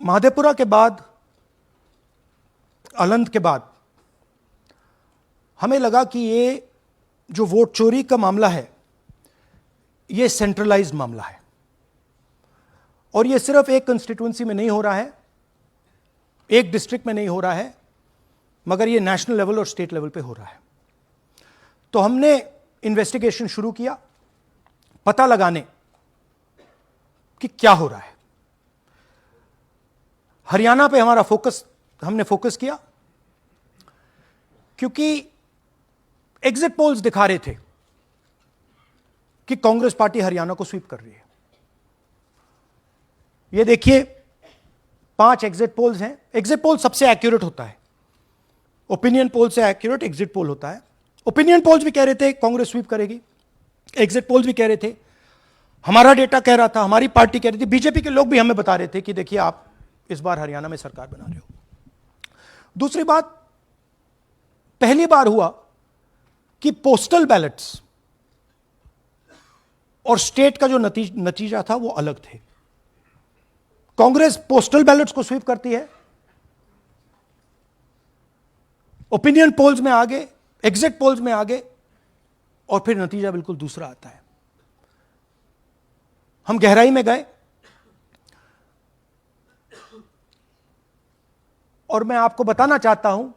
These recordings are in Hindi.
महादेपुरा के बाद, अलंद के बाद हमें लगा कि ये जो वोट चोरी का मामला है ये सेंट्रलाइज्ड मामला है और ये सिर्फ एक कंस्टिट्यूएंसी में नहीं हो रहा है, एक डिस्ट्रिक्ट में नहीं हो रहा है, मगर ये नेशनल लेवल और स्टेट लेवल पे हो रहा है। तो हमने इन्वेस्टिगेशन शुरू किया पता लगाने कि क्या हो रहा है। हरियाणा पे हमने फोकस किया क्योंकि एग्जिट पोल्स दिखा रहे थे कि कांग्रेस पार्टी हरियाणा को स्वीप कर रही है। ये देखिए 5 एग्जिट पोल्स हैं। एग्जिट पोल सबसे एक्यूरेट होता है, ओपिनियन पोल से एक्यूरेट एग्जिट पोल होता है। ओपिनियन पोल्स भी कह रहे थे कांग्रेस स्वीप करेगी, एग्जिट पोल्स भी कह रहे थे, हमारा डेटा कह रहा था, हमारी पार्टी कह रही थी, बीजेपी के लोग भी हमें बता रहे थे कि देखिए आप इस बार हरियाणा में सरकार बना रहे हो। दूसरी बात, पहली बार हुआ कि पोस्टल बैलेट्स और स्टेट का जो नतीजा था वो अलग थे। कांग्रेस पोस्टल बैलेट्स को स्वीप करती है, ओपिनियन पोल्स में आगे, एग्जिट पोल्स में आगे, और फिर नतीजा बिल्कुल दूसरा आता है। हम गहराई में गए और मैं आपको बताना चाहता हूं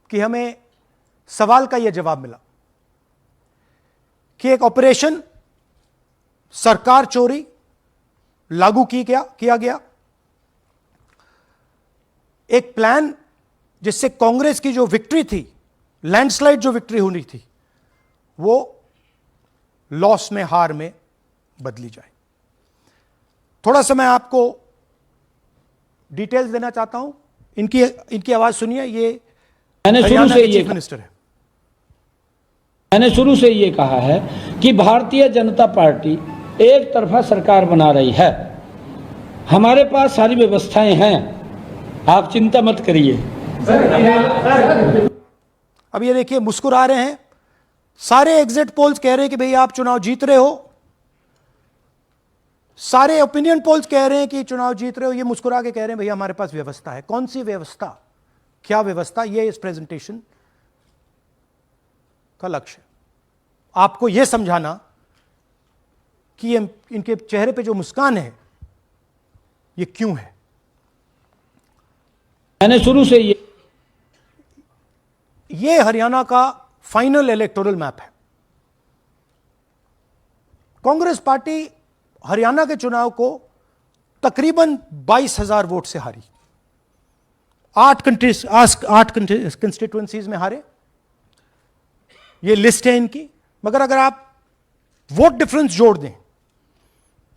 कि हमें सवाल का यह जवाब मिला कि एक ऑपरेशन सरकार चोरी लागू किया गया, एक प्लान जिससे कांग्रेस की जो विक्ट्री थी, लैंडस्लाइड जो विक्ट्री होनी थी, वो लॉस में, हार में बदली जाए। थोड़ा सा मैं आपको डिटेल्स देना चाहता हूं। इनकी आवाज सुनिए। ये हरियाणा के चीफ मिनिस्टर है। मैंने शुरू से ये कहा है कि भारतीय जनता पार्टी एक तरफा सरकार बना रही है। हमारे पास सारी व्यवस्थाएं हैं, आप चिंता मत करिए। अब ये देखिए मुस्कुरा रहे हैं। सारे एग्जिट पोल्स कह रहे हैं कि भाई आप चुनाव जीत रहे हो, सारे ओपिनियन पोल्स कह रहे हैं कि चुनाव जीत रहे हो। ये मुस्कुरा के कह रहे हैं भैया हमारे पास व्यवस्था है। कौन सी व्यवस्था, क्या व्यवस्था, ये इस प्रेजेंटेशन का लक्ष्य है। आपको यह समझाना कि ये इनके चेहरे पे जो मुस्कान है ये क्यों है। मैंने शुरू से ये हरियाणा का फाइनल इलेक्टोरल मैप है। कांग्रेस पार्टी हरियाणा के चुनाव को तकरीबन 22,000 वोट से हारी। 8 कंस्टिट्यूएंसीज में हारे। ये लिस्ट है इनकी, मगर अगर आप वोट डिफरेंस जोड़ दें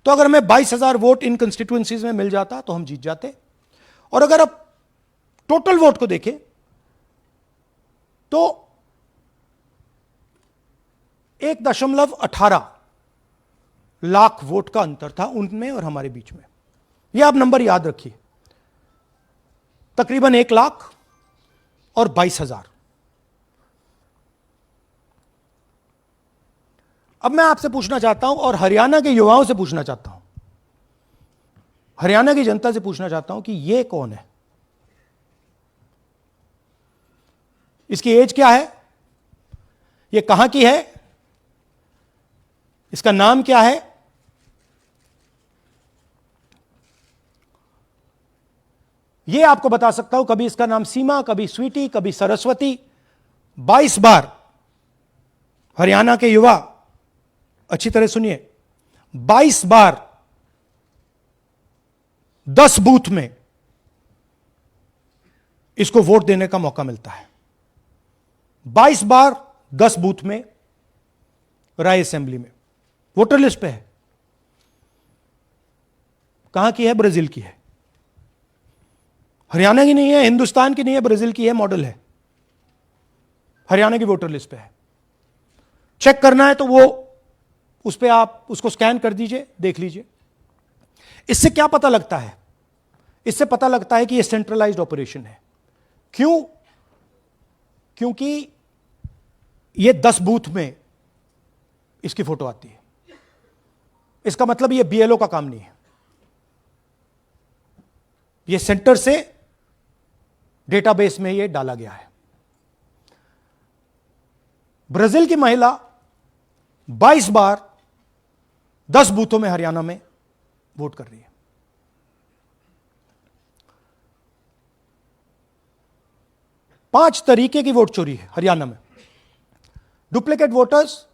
तो अगर हमें 22,000 वोट इन कंस्टिट्यूएंसीज में मिल जाता तो हम जीत जाते। और अगर आप टोटल वोट को देखें तो 1.18 लाख वोट का अंतर था उनमें और हमारे बीच में। यह आप नंबर याद रखिए, तकरीबन 1 लाख और 22,000। अब मैं आपसे पूछना चाहता हूं और हरियाणा के युवाओं से पूछना चाहता हूं, हरियाणा की जनता से पूछना चाहता हूं कि यह कौन है, इसकी एज क्या है, यह कहां की है, इसका नाम क्या है। यह आपको बता सकता हूं, कभी इसका नाम सीमा, कभी स्वीटी, कभी सरस्वती। 22 बार हरियाणा के युवा, अच्छी तरह सुनिए, 22 बार 10 बूथ में इसको वोट देने का मौका मिलता है। 22 बार 10 बूथ में राय असेंबली में वोटर लिस्ट पे है। कहां की है? ब्राजील की है। हरियाणा की नहीं है, हिंदुस्तान की नहीं है, ब्राजील की है, मॉडल है, हरियाणा की वोटर लिस्ट पे है। चेक करना है तो वो उस पे आप उसको स्कैन कर दीजिए, देख लीजिए। इससे क्या पता लगता है? इससे पता लगता है कि यह सेंट्रलाइज्ड ऑपरेशन है। क्यों? क्योंकि यह 10 बूथ में इसकी फोटो आती है। इसका मतलब यह बीएलओ का काम नहीं है। ये सेंटर से डेटाबेस में ये डाला गया है। ब्राजील की महिला 22 बार 10 बूथों में हरियाणा में वोट कर रही है। पांच तरीके की वोट चोरी है हरियाणा में। Duplicate voters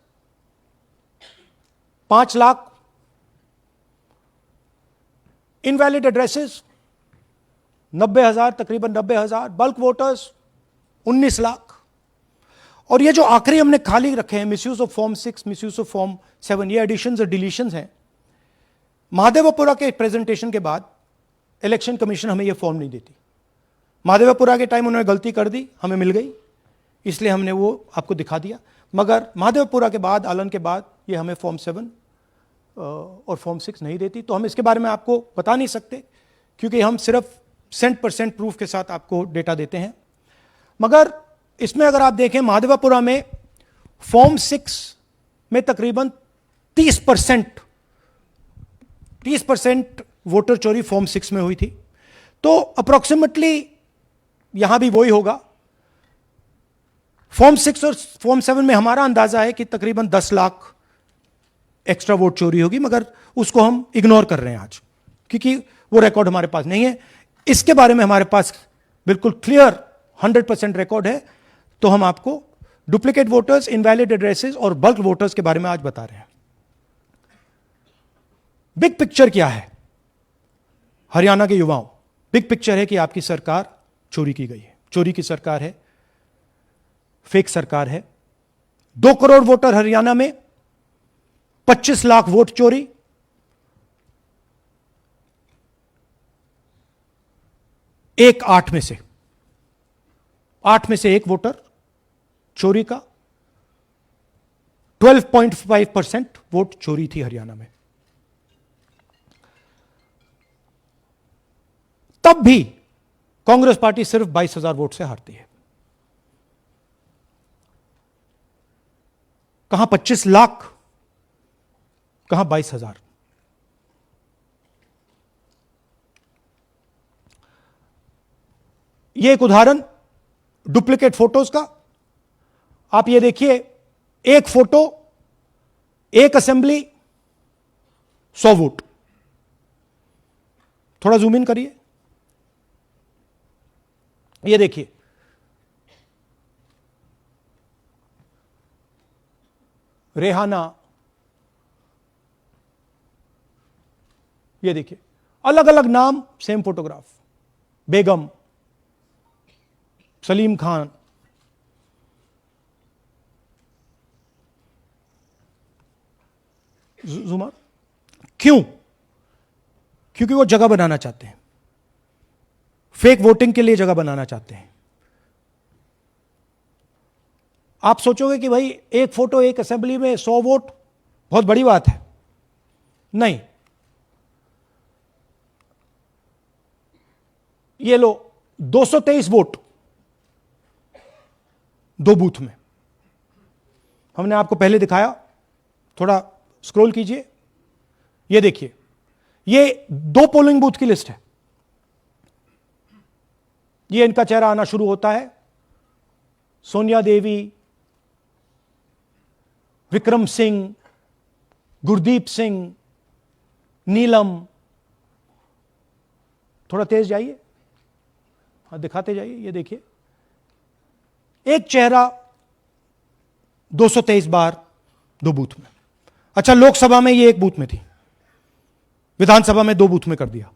5 lakh, invalid addresses 90,000, तकरीबन 90,000, बल्क वोटर्स 19 लाख। और ये जो आखिरी हमने खाली रखे हैं, misuse of form 6, misuse of form 7, ये एडिशंस और डिलीशंस हैं। महादेवपुरा के प्रेजेंटेशन के बाद इलेक्शन कमीशन हमें ये फॉर्म नहीं देती। महादेवपुरा के टाइम उन्होंने गलती कर दी, हमें मिल गई, इसलिए हमने वो आपको दिखा दिया। मगर महादेवपुरा के बाद, आलन के बाद ये हमें फॉर्म 7 और फॉर्म 6 नहीं देती। तो हम इसके बारे में आपको बता नहीं सकते, क्योंकि हम सिर्फ 100% प्रूफ के साथ आपको डेटा देते हैं। मगर इसमें अगर आप देखें, महादेवपुरा में फॉर्म 6 में तकरीबन 30% वोटर चोरी फॉर्म 6 में हुई थी। तो अप्रोक्सीमेटली यहां भी वही होगा। फॉर्म 6 और फॉर्म 7 में हमारा अंदाजा है कि तकरीबन 10 लाख एक्स्ट्रा वोट चोरी होगी, मगर उसको हम इग्नोर कर रहे हैं आज, क्योंकि वो रिकॉर्ड हमारे पास नहीं है। इसके बारे में हमारे पास बिल्कुल क्लियर 100% रिकॉर्ड है। तो हम आपको डुप्लीकेट वोटर्स, इनवैलिड एड्रेसेस और बल्क वोटर्स के बारे में आज बता रहे हैं। बिग पिक्चर क्या है हरियाणा के युवाओं? बिग पिक्चर है कि आपकी सरकार चोरी की गई है, चोरी की सरकार है, फेक सरकार है। 2 करोड़ वोटर हरियाणा में, 25 लाख वोट चोरी, एक 8 में से 1 वोटर चोरी का। 12.5% वोट चोरी थी हरियाणा में। तब भी कांग्रेस पार्टी सिर्फ 22,000 वोट से हारती है। कहां 25 लाख, कहां 22,000। यह एक उदाहरण डुप्लीकेट फोटोज का। आप ये देखिए, एक फोटो, एक असेंबली, 100 वोट। थोड़ा जूम इन करिए, ये देखिए, रेहाना, ये देखिए, अलग अलग नाम, सेम फोटोग्राफ। बेगम, सलीम खान, जुमा। क्यों? क्योंकि वो जगह बनाना चाहते हैं, फेक वोटिंग के लिए जगह बनाना चाहते हैं। आप सोचोगे कि भाई एक फोटो, एक असेंबली में 100 वोट बहुत बड़ी बात है। नहीं, ये लो 223 वोट 2 बूथ में। हमने आपको पहले दिखाया, थोड़ा स्क्रॉल कीजिए, ये देखिए, ये 2 पोलिंग बूथ की लिस्ट है। ये इनका चेहरा आना शुरू होता है। सोनिया देवी, विक्रम सिंह, गुरदीप सिंह, नीलम। थोड़ा तेज जाइए, हाँ दिखाते जाइए, ये देखिए, एक चेहरा 223 बार 2 बूथ में। अच्छा, लोकसभा में ये 1 बूथ में थी, विधानसभा में 2 बूथ में कर दिया।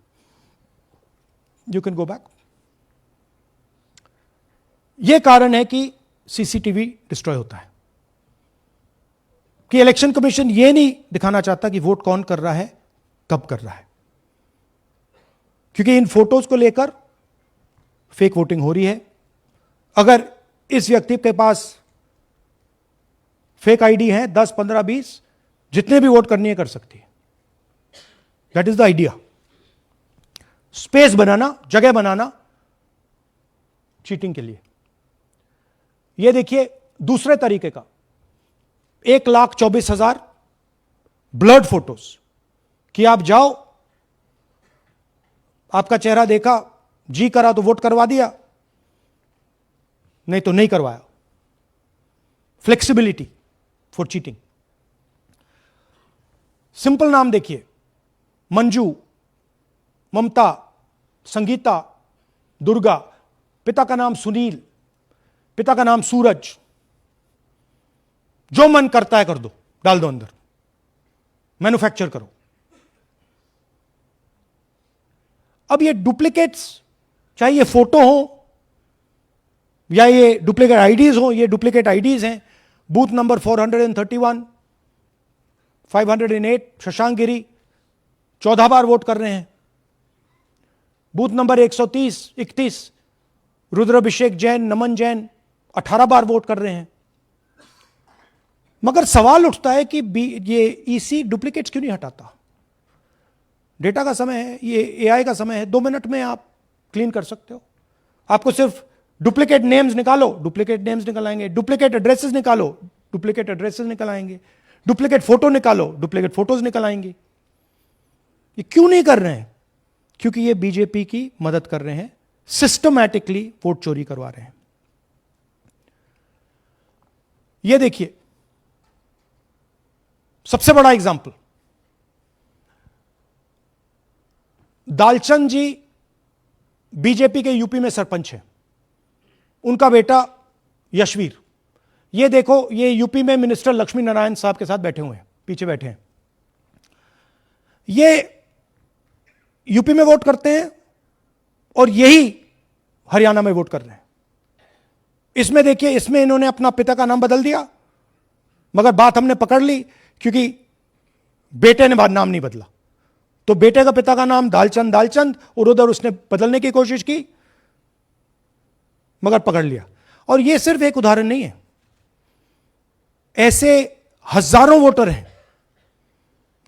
You can go back. यह कारण है कि सीसीटीवी डिस्ट्रॉय होता है, कि इलेक्शन कमीशन यह नहीं दिखाना चाहता कि वोट कौन कर रहा है, कब कर रहा है, क्योंकि इन फोटोज को लेकर फेक वोटिंग हो रही है। अगर इस व्यक्ति के पास फेक आईडी है, 10, 15, 20, जितने भी वोट करनी है कर सकती है। That is the idea. Space बनाना, जगह बनाना चीटिंग के लिए। यह देखिए दूसरे तरीके का, 1,24,000 ब्लर्ड फोटोज, कि आप जाओ, आपका चेहरा देखा, जी करा तो वोट करवा दिया, नहीं तो नहीं करवाया। Flexibility for cheating. सिंपल नाम देखिए, मंजू, ममता, संगीता, दुर्गा, पिता का नाम सुनील, पिता का नाम सूरज। जो मन करता है कर दो, डाल दो अंदर, मैन्युफैक्चर करो। अब ये डुप्लीकेट्स, चाहे ये फोटो हो या ये डुप्लीकेट आईडीज हो, ये डुप्लीकेट आईडीज हैं। बूथ नंबर 431, 508 शशांक गिरी 14 बार वोट कर रहे हैं। बूथ नंबर 130, 31 रुद्राभिषेक जैन, नमन जैन 18 बार वोट कर रहे हैं। मगर सवाल उठता है कि ये ईसी डुप्लीकेट्स क्यों नहीं हटाता? डेटा का समय है, ये एआई का समय है, 2 मिनट में आप क्लीन कर सकते हो। आपको सिर्फ डुप्लीकेट नेम्स निकालो, डुप्लीकेट नेम्स निकल आएंगे। डुप्लीकेट एड्रेसेस निकालो, डुप्लीकेट एड्रेसेस निकल आएंगे। डुप्लीकेट फोटो निकालो, डुप्लीकेट फोटोज निकल आएंगे। ये क्यों नहीं कर रहे हैं? क्योंकि ये बीजेपी की मदद कर रहे हैं, सिस्टमैटिकली वोट चोरी करवा रहे हैं। ये देखिए सबसे बड़ा एग्जाम्पल, दालचंद जी बीजेपी के यूपी में सरपंच हैं, उनका बेटा यशवीर। ये देखो, ये यूपी में मिनिस्टर लक्ष्मी नारायण साहब के साथ बैठे हुए हैं, पीछे बैठे हैं। ये यूपी में वोट करते हैं और यही हरियाणा में वोट कर रहे हैं। इसमें देखिए, इसमें इन्होंने अपना पिता का नाम बदल दिया, मगर बात हमने पकड़ ली क्योंकि बेटे ने बाद नाम नहीं बदला। तो बेटे का पिता का नाम दालचंद दालचंद, और उधर उसने बदलने की कोशिश की मगर पकड़ लिया। और यह सिर्फ एक उदाहरण नहीं है, ऐसे हजारों वोटर हैं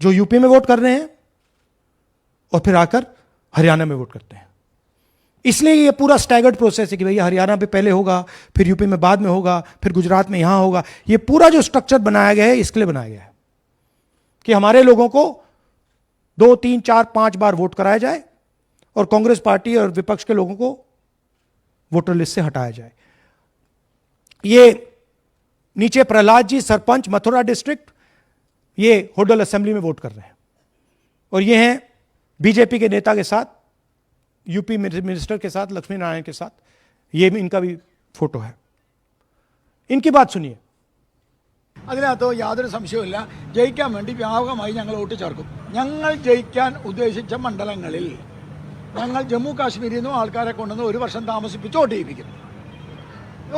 जो यूपी में वोट कर रहे हैं और फिर आकर हरियाणा में वोट करते हैं। इसलिए ये पूरा स्टैगर्ड प्रोसेस है कि भैया हरियाणा पे पहले होगा, फिर यूपी में बाद में होगा, फिर गुजरात में यहां होगा। ये पूरा जो स्ट्रक्चर बनाया गया है इसके लिए बनाया गया है कि हमारे लोगों को 2, 3, 4, 5 बार वोट कराया जाए और कांग्रेस पार्टी और विपक्ष के लोगों को वोटर लिस्ट से हटाया जाए। ये नीचे प्रहलाद जी, सरपंच मथुरा डिस्ट्रिक्ट, ये होडल असेंबली में वोट कर रहे हैं। और ये हैं बीजेपी के नेता के साथ, यूपी मिनिस्टर के साथ, लक्ष्मी नारायण के साथ। ये भी इनका भी फोटो है। इनकी बात सुनिए। അതിനകത്ത് യാതൊരു സംശയവുമില്ല, ജയിക്കാൻ വേണ്ടി വ്യാപകമായി ഞങ്ങൾ വോട്ട് ചേർക്കും. ഞങ്ങൾ ജയിക്കാൻ ഉദ്ദേശിച്ച മണ്ഡലങ്ങളിൽ ഞങ്ങൾ ജമ്മു കാശ്മീരിൽ നിന്നും ആൾക്കാരെ കൊണ്ടുവന്ന് 1 വർഷം താമസിപ്പിച്ച് വോട്ട് ചെയ്യിപ്പിക്കും.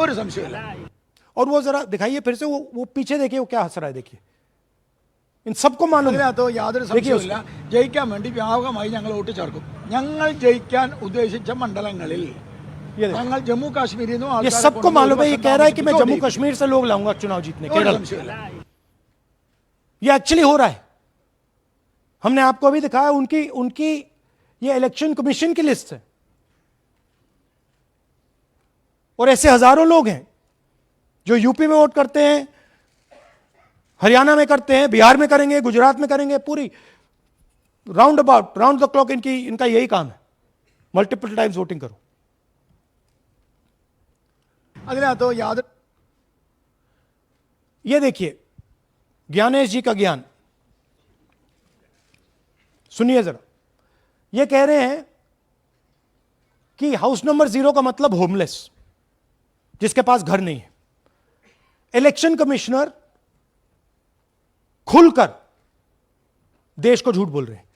ഒരു സംശയമില്ല. और वो जरा दिखाइए फिर से, वो पीछे देखिए, वो क्या हंस रहा है, देखिए। इन सबको मालूम है। അതിനകത്ത് യാതൊരു സംശയവുമില്ല, ജയിക്കാൻ വേണ്ടി വ്യാപകമായി ഞങ്ങൾ വോട്ട് ചേർക്കും. ഞങ്ങൾ ജയിക്കാൻ ഉദ്ദേശിച്ച മണ്ഡലങ്ങളിൽ ഞങ്ങൾ ജമ്മു കാശ്മീരിൽ നിന്നും ये ആൾക്കാരെ सबको കൊണ്ടുവന്ന് मालूम है। ये 1 कह रहा है कि मैं വർഷം जम्मू कश्मीर से लोग लाऊंगा चुनाव जीतने, ഒരു केरल। സംശയമില്ല. ये एक्चुअली हो रहा है। हमने आपको अभी दिखाया, उनकी ये इलेक्शन कमीशन की लिस्ट है। और ऐसे हजारों लोग हैं जो यूपी में वोट करते हैं, हरियाणा में करते हैं, बिहार में करेंगे, गुजरात में करेंगे। पूरी round about, round the clock इनका यही काम है, मल्टीपल टाइम्स वोटिंग करो। അതിനകത്ത് യാതൊരു ये देखिए ज्ञानेश जी का ज्ञान, सुनिए जरा। ये कह रहे हैं कि हाउस नंबर 0 का मतलब होमलेस, जिसके पास घर नहीं है। इलेक्शन कमिश्नर खुलकर देश को झूठ बोल रहे हैं।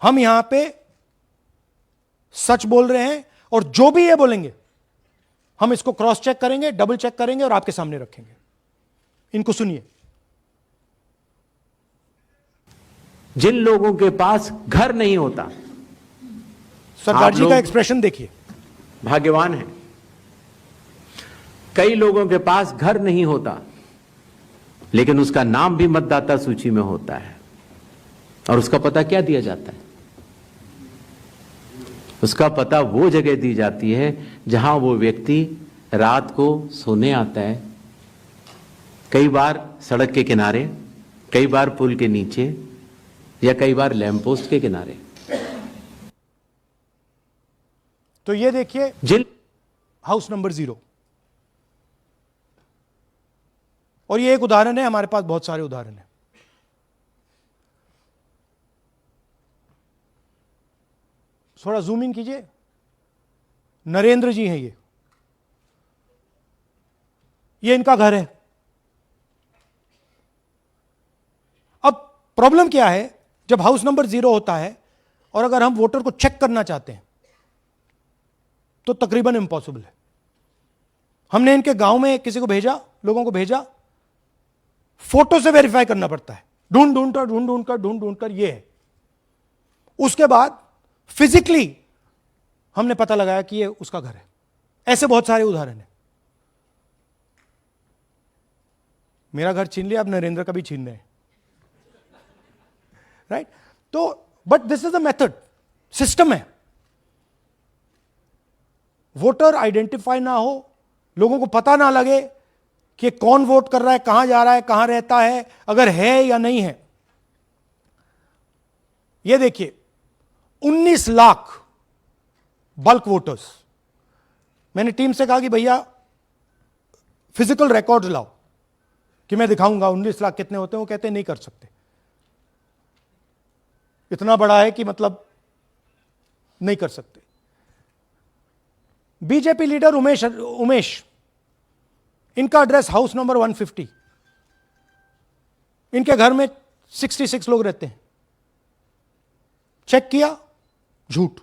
हम यहां पे सच बोल रहे हैं और जो भी ये बोलेंगे हम इसको क्रॉस चेक करेंगे, डबल चेक करेंगे और आपके सामने रखेंगे। इनको सुनिए। जिन लोगों के पास घर नहीं होता, सरदार आप जी का लोग एक्सप्रेशन देखिए। भाग्यवान हैं। कई लोगों के पास घर नहीं होता लेकिन उसका नाम भी मतदाता सूची में होता है। और उसका पता क्या दिया जाता है? उसका पता वो जगह दी जाती है जहां वो व्यक्ति रात को सोने आता है, कई बार सड़क के किनारे, कई बार पुल के नीचे या कई बार लैंप पोस्ट के किनारे। तो ये देखिए जिन हाउस नंबर 0, और ये एक उदाहरण है, हमारे पास बहुत सारे उदाहरण हैं। थोड़ा जूम इन कीजिए। नरेंद्र जी हैं ये इनका घर है। अब प्रॉब्लम क्या है, जब हाउस नंबर 0 होता है और अगर हम वोटर को चेक करना चाहते हैं तो तकरीबन इम्पॉसिबल है। हमने इनके गांव में किसी को भेजा, लोगों को भेजा, फोटो से वेरीफाई करना पड़ता है, ढूंढ कर ये है। उसके बाद फिजिकली हमने पता लगाया कि ये उसका घर है। ऐसे बहुत सारे उदाहरण हैं। मेरा घर छीन लिया, अब नरेंद्र का भी छीन रहे हैं, राइट? तो but this is a method, system है। वोटर आइडेंटिफाई ना हो, लोगों को पता ना लगे कि कौन वोट कर रहा है, कहां जा रहा है, कहां रहता है, अगर है या नहीं है। यह देखिए 19 लाख बल्क वोटर्स। मैंने टीम से कहा कि भैया फिजिकल रिकॉर्ड लाओ कि मैं दिखाऊंगा 19 लाख कितने होते हैं। वो कहते हैं नहीं कर सकते, इतना बड़ा है कि मतलब नहीं कर सकते। बीजेपी लीडर उमेश, इनका एड्रेस हाउस नंबर 150। इनके घर में 66 लोग रहते हैं। चेक किया, झूठ।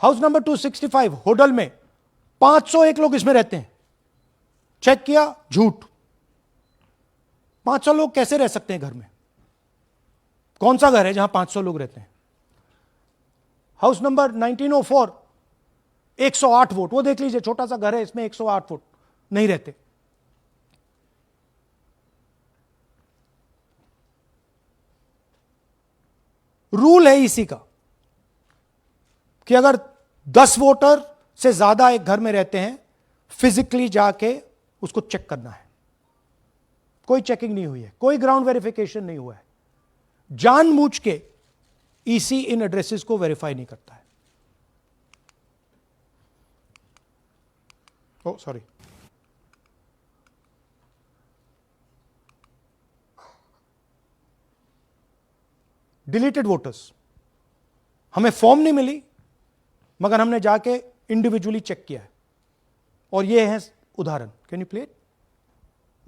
हाउस नंबर 265 होडल में 501 लोग इसमें रहते हैं। चेक किया, झूठ। 500 लोग कैसे रह सकते हैं घर में? कौन सा घर है जहां 500 लोग रहते हैं? House number 1904 108 vote. वो देख लीजिए, छोटा सा घर है, इसमें 108 वोट नहीं रहते। रूल है इसी का कि अगर 10 वोटर से ज्यादा एक घर में रहते हैं, फिजिकली जाके उसको चेक करना है। कोई चेकिंग नहीं हुई है, कोई ग्राउंड वेरिफिकेशन नहीं हुआ है। जानबूझ के ईसी इन एड्रेसेस को वेरीफाई नहीं करता है। ओ सॉरी, डिलीटेड वोटर्स। हमें फॉर्म नहीं मिली, मगर हमने जाके इंडिविजुअली चेक किया है, और ये है उदाहरण। Can you play it?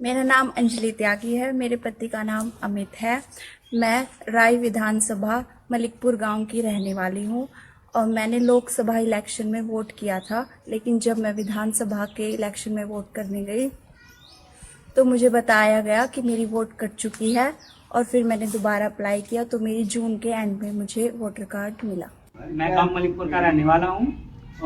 मेरा नाम अंजलि त्यागी है, मेरे पति का नाम अमित है। मैं राय विधानसभा मलिकपुर गांव की रहने वाली हूं और मैंने लोकसभा इलेक्शन में वोट किया था, लेकिन जब मैं विधानसभा के इलेक्शन में वोट करने गई तो मुझे बताया गया कि मेरी वोट कट चुकी है, और फिर मैंने दोबारा अप्लाई किया तो मेरी जून के एंड में मुझे वोटर कार्ड मिला। मैं गांव मलिकपुर का रहने वाला हूं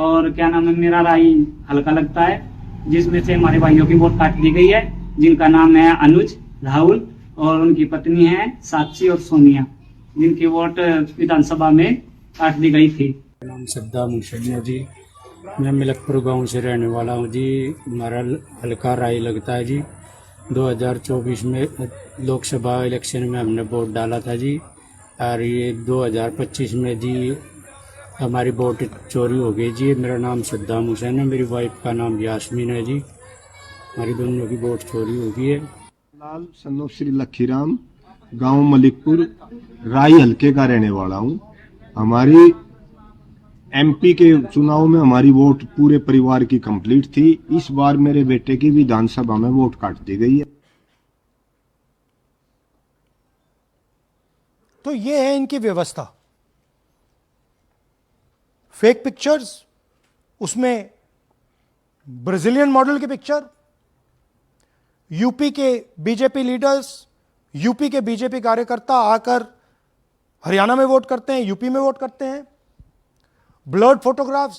और क्या नाम है, मेरा राय हल्का लगता है, जिसमें से हमारे भाइयों की वोट काट दी गई है, जिनका नाम है अनुज, राहुल और उनकी पत्नी है साक्षी और सोनिया, जिनकी वोट विधानसभा में काट दी गई थी। नाम सद्दाम हुसैन है जी। मैं मलिकपुर गांव से रहने वाला हूं जी। हमारा हल्का राय लगता है जी। 2024 में लोकसभा इलेक्शन में हमने वोट डाला था जी, और ये 2025 में जी हमारी वोट चोरी हो गई जी। मेरा नाम सद्दाम हुसैन है, मेरी वाइफ का नाम यास्मीन है जी। हमारी दोनों की वोट चोरी हो गई है। लाल सन्नो श्री लखीराम, गांव मलिकपुर, राई हल्के का रहने वाला हूं। हमारी एमपी के चुनाव में हमारी वोट पूरे परिवार की कंप्लीट थी। इस बार मेरे बेटे की विधानसभा में वोट काट दी गई है। तो ये है इनकी व्यवस्था। फेक पिक्चर्स, उसमें ब्राजीलियन मॉडल की पिक्चर, यूपी के बीजेपी लीडर्स, यूपी के बीजेपी कार्यकर्ता आकर हरियाणा में वोट करते हैं, यूपी में वोट करते हैं। ब्लर्ड फोटोग्राफ्स,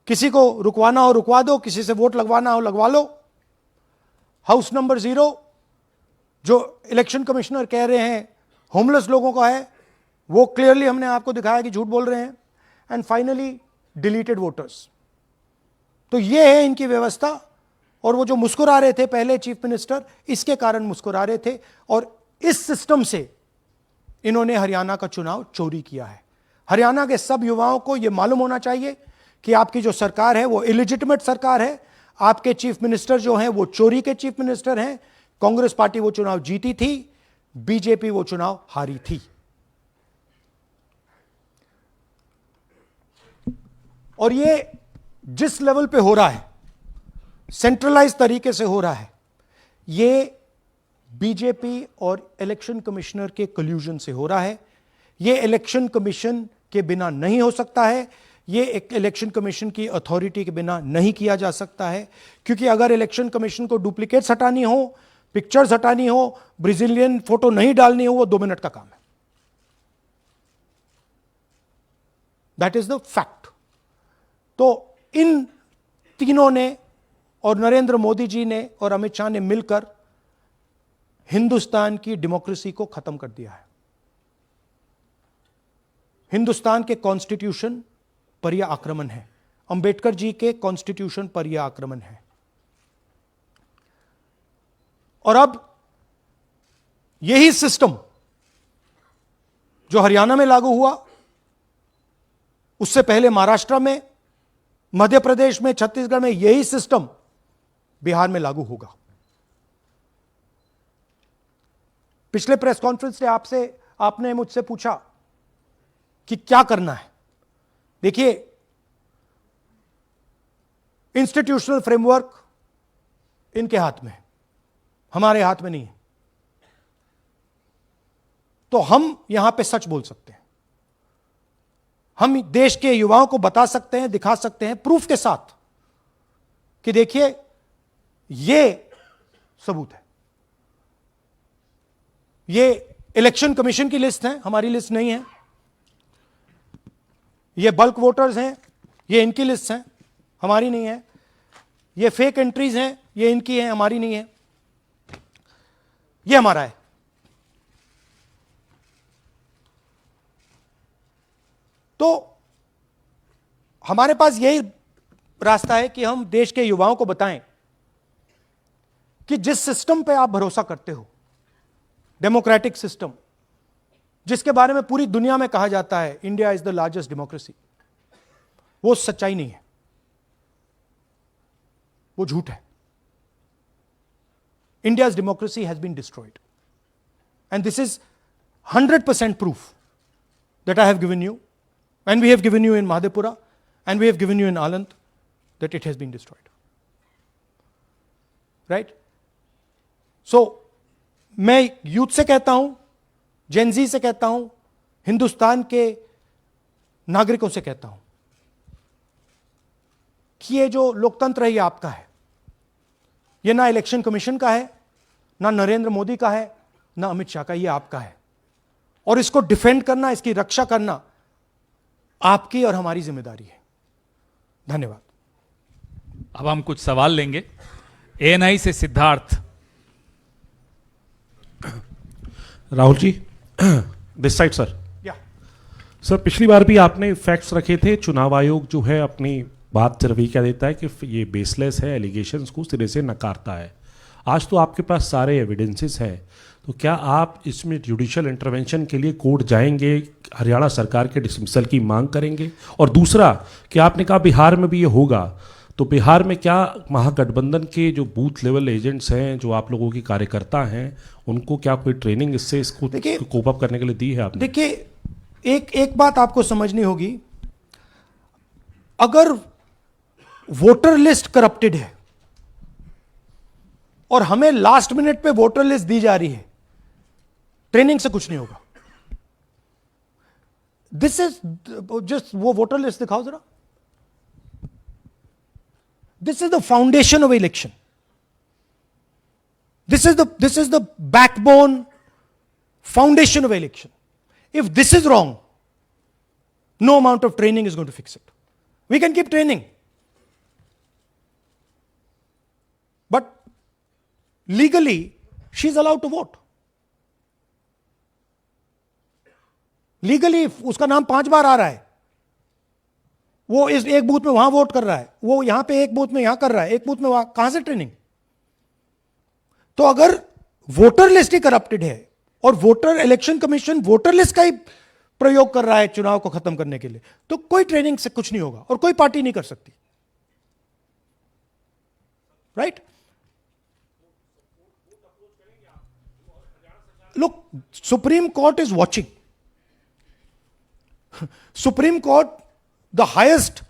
किसी को रुकवाना हो रुकवा दो, किसी से वोट लगवाना हो लगवा लो। हाउस नंबर 0 जो इलेक्शन कमिश्नर कह रहे हैं होमलेस लोगों का है, वो क्लियरली हमने आपको दिखाया कि झूठ बोल रहे हैं। And finally deleted voters. तो ये है इनकी व्यवस्था। और वो जो मुस्कुरा रहे थे पहले चीफ मिनिस्टर, इसके कारण मुस्कुरा रहे थे, और इस सिस्टम से इन्होंने हरियाणा का चुनाव चोरी किया है। हरियाणा के सब युवाओं को यह मालूम होना चाहिए कि आपकी जो सरकार है वो इलिजिटिमेट सरकार है। आपके चीफ मिनिस्टर जो हैं वो चोरी के चीफ मिनिस्टर हैं। कांग्रेस पार्टी वो चुनाव जीती थी, बीजेपी वो चुनाव हारी थी। और ये जिस लेवल पे हो रहा है, सेंट्रलाइज तरीके से हो रहा है, ये बीजेपी और इलेक्शन कमिश्नर के कल्यूजन से हो रहा है। ये इलेक्शन कमीशन के बिना नहीं हो सकता है। ये एक इलेक्शन कमीशन की अथॉरिटी के बिना नहीं किया जा सकता है, क्योंकि अगर इलेक्शन कमीशन को डुप्लीकेट्स हटानी हो, पिक्चर्स हटानी हो, ब्राजीलियन फोटो नहीं डालनी हो, वो 2 मिनट का काम है। That is the fact. तो इन तीनों ने और नरेंद्र मोदी जी ने और अमित शाह ने मिलकर हिंदुस्तान की डेमोक्रेसी को खत्म कर दिया है। हिंदुस्तान के कॉन्स्टिट्यूशन पर यह आक्रमण है, अंबेडकर जी के कॉन्स्टिट्यूशन पर यह आक्रमण है। और अब यही सिस्टम जो हरियाणा में लागू हुआ, उससे पहले महाराष्ट्र में, मध्य प्रदेश में, छत्तीसगढ़ में, यही सिस्टम बिहार में लागू होगा। पिछले प्रेस कॉन्फ्रेंस में आपने मुझसे पूछा कि क्या करना है। देखिए, इंस्टीट्यूशनल फ्रेमवर्क इनके हाथ में है, हमारे हाथ में नहीं है। तो हम यहां पे सच बोल सकते हैं, हम देश के युवाओं को बता सकते हैं, दिखा सकते हैं प्रूफ के साथ कि देखिए ये सबूत है। ये इलेक्शन कमीशन की लिस्ट है, हमारी लिस्ट नहीं है। ये बल्क वोटर्स हैं, ये इनकी लिस्ट है, हमारी नहीं है। ये फेक एंट्रीज हैं, ये इनकी है, हमारी नहीं है। ये हमारा है। तो हमारे पास यही रास्ता है कि हम देश के युवाओं को बताएं कि जिस सिस्टम पे आप भरोसा करते हो, डेमोक्रेटिक सिस्टम, जिसके बारे में पूरी दुनिया में कहा जाता है India is the largest democracy, वो सच्चाई नहीं है, वो झूठ है। India's democracy has been destroyed. And this is 100% proof that I have given you, and we have given you in Madhepura, and we have given you in Aland, that it has been destroyed. Right? So, मैं यूथ से कहता हूं, जेनजी से कहता हूं, हिंदुस्तान के नागरिकों से कहता हूं कि ये जो लोकतंत्र है ये आपका है। ये ना इलेक्शन कमीशन का है, ना नरेंद्र मोदी का है, ना अमित शाह का, ये आपका है। और इसको डिफेंड करना, इसकी रक्षा करना आपकी और हमारी जिम्मेदारी है। धन्यवाद। अब हम कुछ सवाल लेंगे। एएनआई से Siddharth. Rahul ji, this side sir. या सर, पिछली बार भी आपने फैक्ट्स रखे थे। चुनाव आयोग जो है अपनी बात रवि क्या देता है कि ये बेसलेस है, एलिगेशंस को सिरे से नकारता है। आज तो आपके पास सारे एविडेंसेस हैं, तो क्या आप इसमें जुडिशियल इंटरवेंशन के लिए कोर्ट जाएंगे, हरियाणा सरकार के डिसमिसल की मांग करेंगे? और दूसरा कि आपने कहा बिहार में भी ये होगा, तो बिहार में क्या महागठबंधन के जो बूथ लेवल एजेंट्स हैं, जो आप लोगों के कार्यकर्ता हैं, उनको क्या कोई ट्रेनिंग इसको कोप अप करने के लिए दी है आपने? देखिए, एक बात आपको समझनी होगी, अगर वोटर लिस्ट करप्टेड है और हमें लास्ट मिनट पे वोटर लिस्ट दी जा रही है, ट्रेनिंग से कुछ नहीं होगा। दिस इज जस्ट, वो वोटर लिस्ट दिखाओ जरा। This is the foundation of election. This is the backbone foundation of election. If this is wrong, no amount of training is going to fix it. We can keep training, but legally she is allowed to vote. Legally उसका नाम 5 बार आ रहा है, वो इस एक बूथ में वहां वोट कर रहा है, वो यहां पे एक बूथ में यहां कर रहा है, एक बूथ में वहां, कहां से ट्रेनिंग? तो अगर वोटर लिस्ट ही करप्टेड है और voter election commission voter list का ही प्रयोग कर रहा है चुनाव को खत्म करने के लिए, तो कोई ट्रेनिंग से कुछ नहीं होगा और कोई पार्टी नहीं कर सकती, right? Look, Supreme Court is watching. Supreme Court, the highest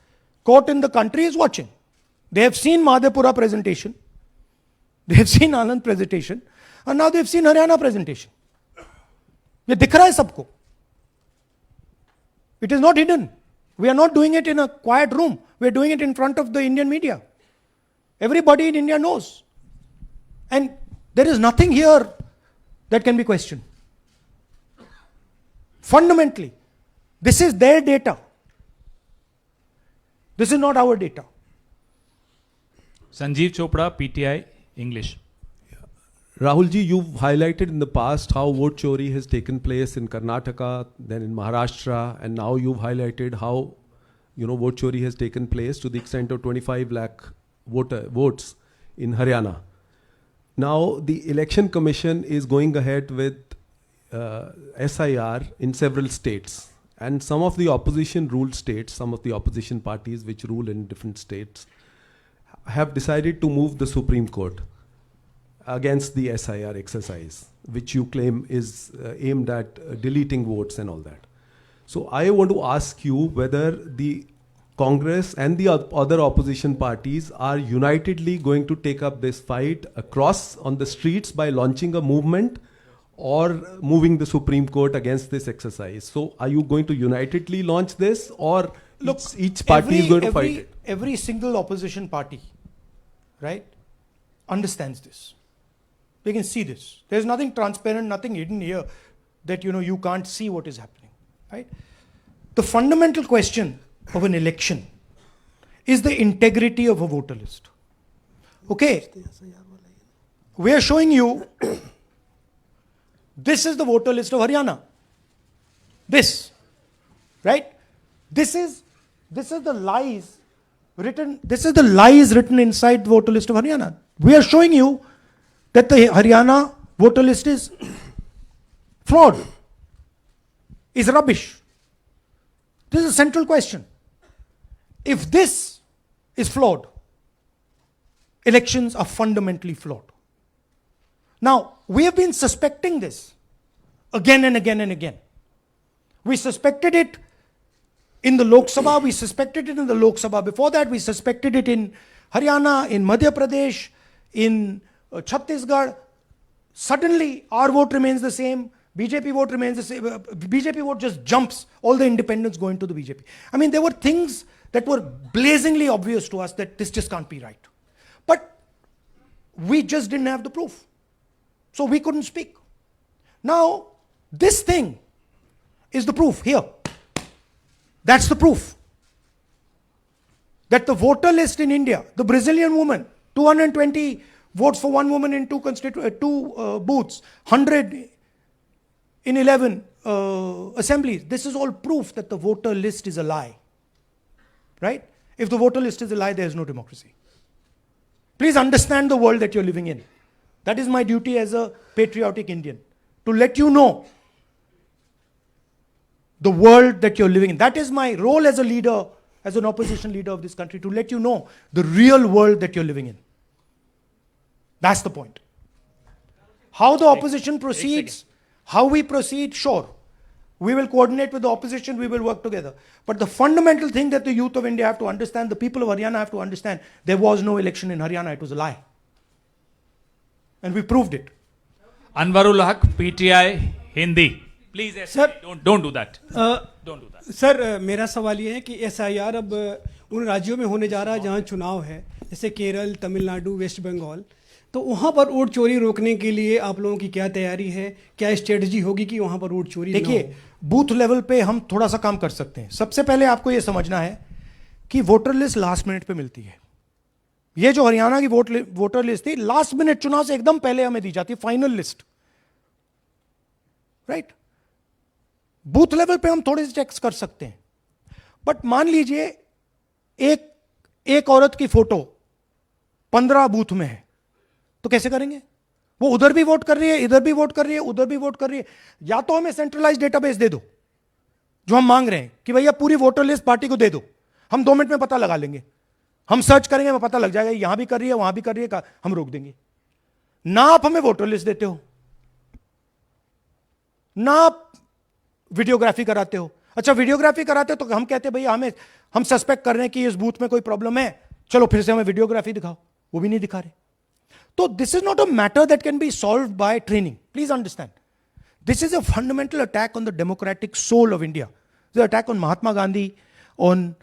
court in the country, is watching. They have seen Madhepura presentation, they have seen Anand presentation, and now they have seen Haryana presentation. ये दिख रहा है सबको. It is not hidden. We are not doing it in a quiet room. We are doing it in front of the Indian media. Everybody in India knows. And there is nothing here that can be questioned. Fundamentally, this is their data. This is not our data. Sanjeev Chopra, PTI, English. Rahul ji, you've highlighted in the past how vote chori has taken place in Karnataka, then in Maharashtra, and now you've highlighted how, vote chori has taken place to the extent of 25 lakh votes in Haryana. Now, the Election Commission is going ahead with SIR in several states. And some of the opposition ruled states, some of the opposition parties which rule in different states, have decided to move the Supreme Court against the SIR exercise, which you claim is aimed at deleting votes and all that. So I want to ask you whether the Congress and the other opposition parties are unitedly going to take up this fight across on the streets by launching a movement or moving the Supreme Court against this exercise. So are you going to unitedly launch this, or Look, each party is going to fight it? Every single opposition party, right, understands this. They can see this. There's nothing transparent, nothing hidden here that you can't see what is happening, right? The fundamental question of an election is the integrity of a voter list. Okay, we are showing you this is the voter list of Haryana. This, right? This is the lies written. This is the lies written inside the voter list of Haryana. We are showing you that the Haryana voter list is fraud, is rubbish. This is a central question. If this is flawed, elections are fundamentally flawed. Now, we have been suspecting this again and again and again. We suspected it in the Lok Sabha, we suspected it in the Lok Sabha before that, we suspected it in Haryana, in Madhya Pradesh, in Chhattisgarh. Suddenly, our vote remains the same, BJP vote remains the same, BJP vote just jumps, all the independents go into the BJP. I mean, there were things that were blazingly obvious to us that this just can't be right. But we just didn't have the proof. So we couldn't speak. Now, this thing is the proof here. That's the proof. That the voter list in India, the Brazilian woman, 220 votes for one woman in two booths, 100 in 11 assemblies. This is all proof that the voter list is a lie. Right? If the voter list is a lie, there is no democracy. Please understand the world that you're living in. That is my duty as a patriotic Indian, to let you know the world that you're living in. That is my role as a leader, as an opposition leader of this country, to let you know the real world that you're living in. That's the point. How the opposition proceeds, how we proceed, sure. We will coordinate with the opposition, we will work together. But the fundamental thing that the youth of India have to understand, the people of Haryana have to understand, there was no election in Haryana, it was a lie. And we proved it. Anwarul Haq, PTI, Hindi. Please, Sir, don't do that. Don't do that. Sir मेरा सवाल ये है कि SIR अब उन राज्यों में होने जा रहा है जहाँ चुनाव है, जैसे केरल, तमिलनाडु, वेस्ट बंगाल, तो वहाँ पर वोट चोरी रोकने के लिए आप लोगों की क्या तैयारी है, क्या स्ट्रेटजी होगी कि वहाँ पर वोट चोरी? देखिए, बूथ लेवल पे हम थोड़ा सा काम कर सकते हैं. सबसे पहले आपको ये समझना है कि वोटर लिस्ट लास्ट मिनट पे मिलती है. ये जो हरियाणा की वोटर लिस्ट थी, लास्ट मिनट चुनाव से एकदम पहले हमें दी जाती, final list, right? Booth level पे हम थोड़े से चेक्स कर सकते हैं. बट मान लीजिए एक औरत की फोटो 15 बूथ में है, तो कैसे करेंगे? वो उधर भी वोट कर रही है, इधर भी वोट कर रही है, उधर भी वोट कर रही है. या तो हमें सेंट्रलाइज डेटाबेस दे दो जो हम मांग रहे हैं कि भैया पूरी वोटर लिस्ट पार्टी को दे दो, हम 2 मिनट में पता लगा लेंगे, हम सर्च करेंगे, हमें पता लग जाएगा यहां भी कर रही है वहां भी कर रही है, हम रोक देंगे। ना आप हमें वोटर लिस्ट देते हो, ना आप वीडियोग्राफी कराते हो। अच्छा वीडियोग्राफी कराते हो तो हम कहते हैं भैया हम सस्पेक्ट कर रहे हैं कि इस बूथ में कोई प्रॉब्लम है, चलो फिर से हमें वीडियोग्राफी दिखाओ, वो भी नहीं दिखा रहे। तो this is not a matter that can be solve by training, please understand. This is a fundamental attack on the democratic soul of India, attack on Mahatma Gandhi, on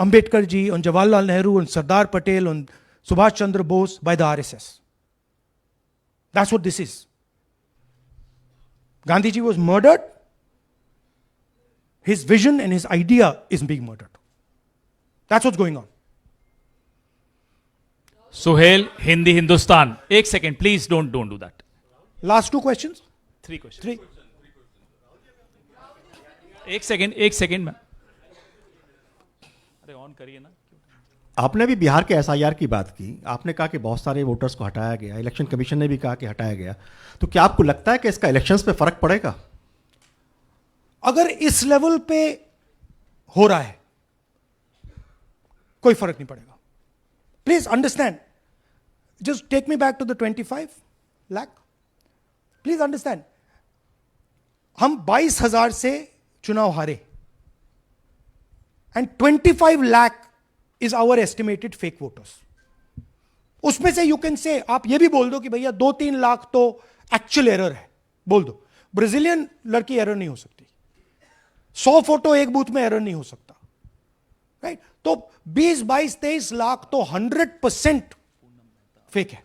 Ambedkar ji, on Jawaharlal Nehru, on Sardar Patel, on Subhash Chandra Bose by the RSS. That's what this is. Gandhi ji was murdered. His vision and his idea is being murdered. That's what's going on. Suhel, Hindi Hindustan. एक second please, don't do that. Last 2 questions? 3 questions। 3. एक सेकेंड में ऑन करिए ना। आपने भी बिहार के एसआईआर की बात की, आपने कहा कि बहुत सारे वोटर्स को हटाया गया, इलेक्शन कमीशन ने भी कहा कि हटाया गया, तो क्या आपको लगता है कि इसका इलेक्शंस पे फर्क पड़ेगा? अगर इस लेवल पे हो रहा है कोई फर्क नहीं पड़ेगा। Please understand, just take me back to the 25 lakh. Please understand, हम 22,000 से चुनाव हारे and 25 lakh is our estimated fake voters. उसमें से यू कैन से, आप ये भी बोल दो कि भैया 2-3 लाख तो एक्चुअल एरर है, बोल दो। ब्राजीलियन लड़की एरर नहीं हो सकती, 100 फोटो एक बूथ में एरर नहीं हो सकता, राइट? तो 20, 22, 23 लाख तो 100% फेक है।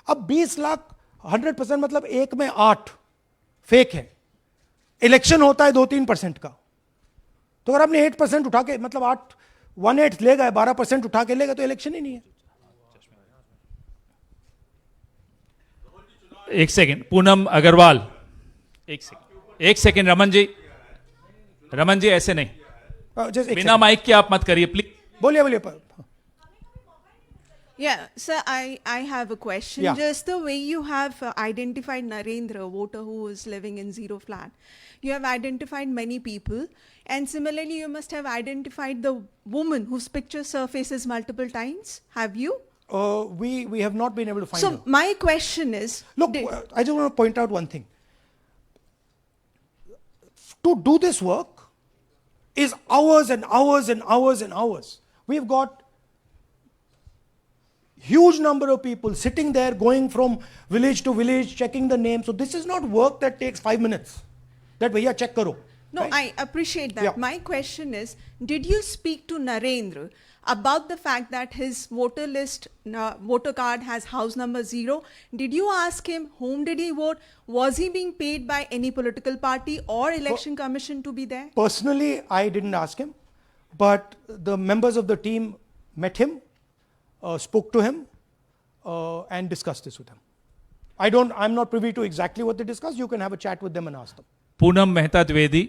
अब 20 लाख 100% मतलब 1 में 8 फेक है। इलेक्शन होता है 2-3% का, तो अगर आपने 8% उठा के, मतलब 1/8 ले गए, 12% उठा के ले गए, तो इलेक्शन ही नहीं है। एक सेकेंड, पूनम अग्रवाल, एक सेकेंड रमन जी ऐसे नहीं, बिना माइक के आप मत करिए प्लीज। बोलिए। Yeah, sir, I have a question. Yeah. Just the way you have identified Narendra, voter who is living in zero flat, you have identified many people, and similarly you must have identified the woman whose picture surfaces multiple times. Have you? We have not been able to find her. So my question is, look, I just want to point out one thing. To do this work is hours and hours and hours and hours. We've got huge number of people sitting there, going from village to village, checking the names. So this is not work that takes 5 minutes. That bhaiya check karo. no, right? I appreciate that. Yeah. My question is, did you speak to Narendra about the fact that his voter list, voter card has house number 0? Did you ask him whom did he vote? Was he being paid by any political party or election commission to be there? Personally, I didn't ask him, but the members of the team met him, spoke to him, and discussed this with him. I'm not privy to exactly what they discussed. You can have a chat with them and ask them. Poonam Mehta Dwivedi,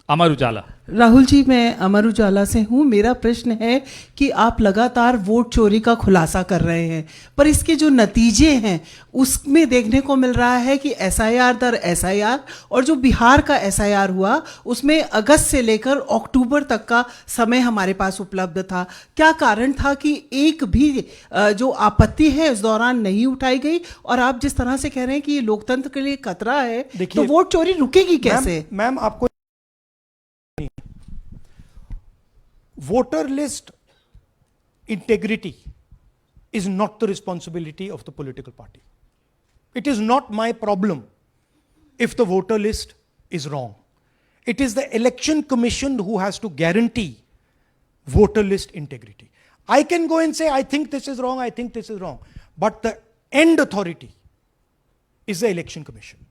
Amar Ujala. Rahul ji, मैं अमर उजाला से हूँ। मेरा प्रश्न है कि आप लगातार वोट चोरी का खुलासा कर रहे हैं, पर इसके जो नतीजे हैं उसमें देखने को मिल रहा है कि एसआईआर दर एसआईआर, और जो बिहार का एसआईआर हुआ उसमें अगस्त से लेकर अक्टूबर तक का समय हमारे पास उपलब्ध था। क्या कारण था कि एक भी जो आपत्ति है उस दौरान नहीं उठाई गई? और आप जिस तरह से कह रहे हैं कि ये लोकतंत्र के लिए खतरा है, तो वोट चोरी रुकेगी कैसे? मैम आपको voter list integrity is not the responsibility of the political party. It is not my problem if the voter list is wrong. It is the election commission who has to guarantee voter list integrity. I can go and say, I think this is wrong, I think this is wrong. But the end authority is the election commission.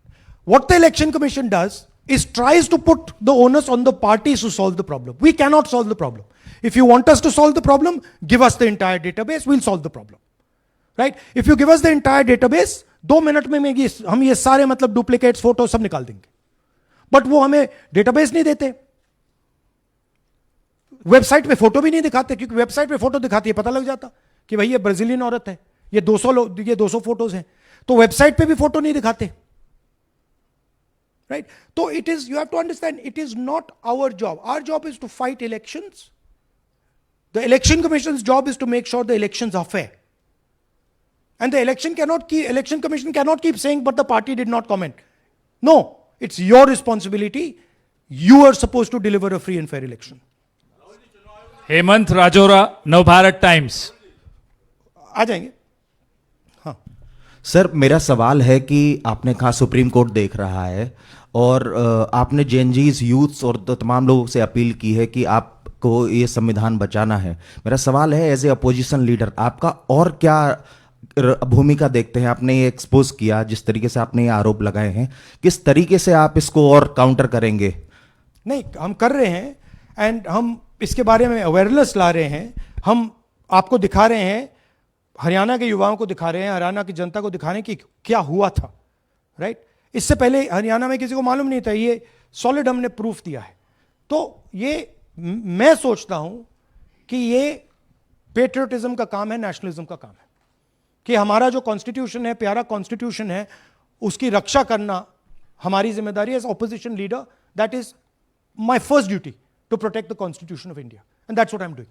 What the election commission does is tries to put the onus on the parties to solve the problem. We cannot solve the problem. If you want us to solve the problem, give us the entire database, we'll solve the problem. Right? If you give us the entire database, 2 minute में हम ये सारे मतलब डुप्लीकेट्स फोटो सब निकाल देंगे। बट वो हमें डेटाबेस नहीं देते, वेबसाइट पे फोटो भी नहीं दिखाते, क्योंकि वेबसाइट पे फोटो दिखाती है पता लग जाता कि भाई ये ब्राजीलियन औरत है, ये 200 फोटोज हैं, तो वेबसाइट पे भी फोटो नहीं दिखाते। right? So it is, you have to understand, it is not our job. Our job is to fight elections. The election commission's job is to make sure the elections are fair. And the election commission cannot keep saying, but the party did not comment. No, it's your responsibility. You are supposed to deliver a free and fair election. Hemant Rajora, Navbharat Times. आ जाएंगे। हाँ सर, मेरा सवाल है कि आपने कहा सुप्रीम कोर्ट देख रहा है और आपने जेएनजीज यूथ्स और तमाम लोगों से अपील की है कि आपको ये संविधान बचाना है। मेरा सवाल है, एज ए अपोजिशन लीडर आपका और क्या भूमिका देखते हैं? आपने ये एक्सपोज किया, जिस तरीके से आपने ये आरोप लगाए हैं, किस तरीके से आप इसको और काउंटर करेंगे? नहीं, हम कर रहे हैं एंड हम इसके बारे में अवेयरनेस ला रहे हैं। हम आपको दिखा रहे हैं, हरियाणा के युवाओं को दिखा रहे हैं, हरियाणा की जनता को दिखा रहे हैं कि क्या हुआ था, राइट? इससे पहले हरियाणा में किसी को मालूम नहीं था, ये सॉलिड हमने प्रूफ दिया है। तो ये मैं सोचता हूं कि ये पेट्रियटिज्म का काम है, नेशनलिज्म का काम है, कि हमारा जो कॉन्स्टिट्यूशन है, प्यारा कॉन्स्टिट्यूशन है, उसकी रक्षा करना हमारी जिम्मेदारी है। As opposition leader, that is my first duty, to protect the Constitution of India. And that's what I'm doing.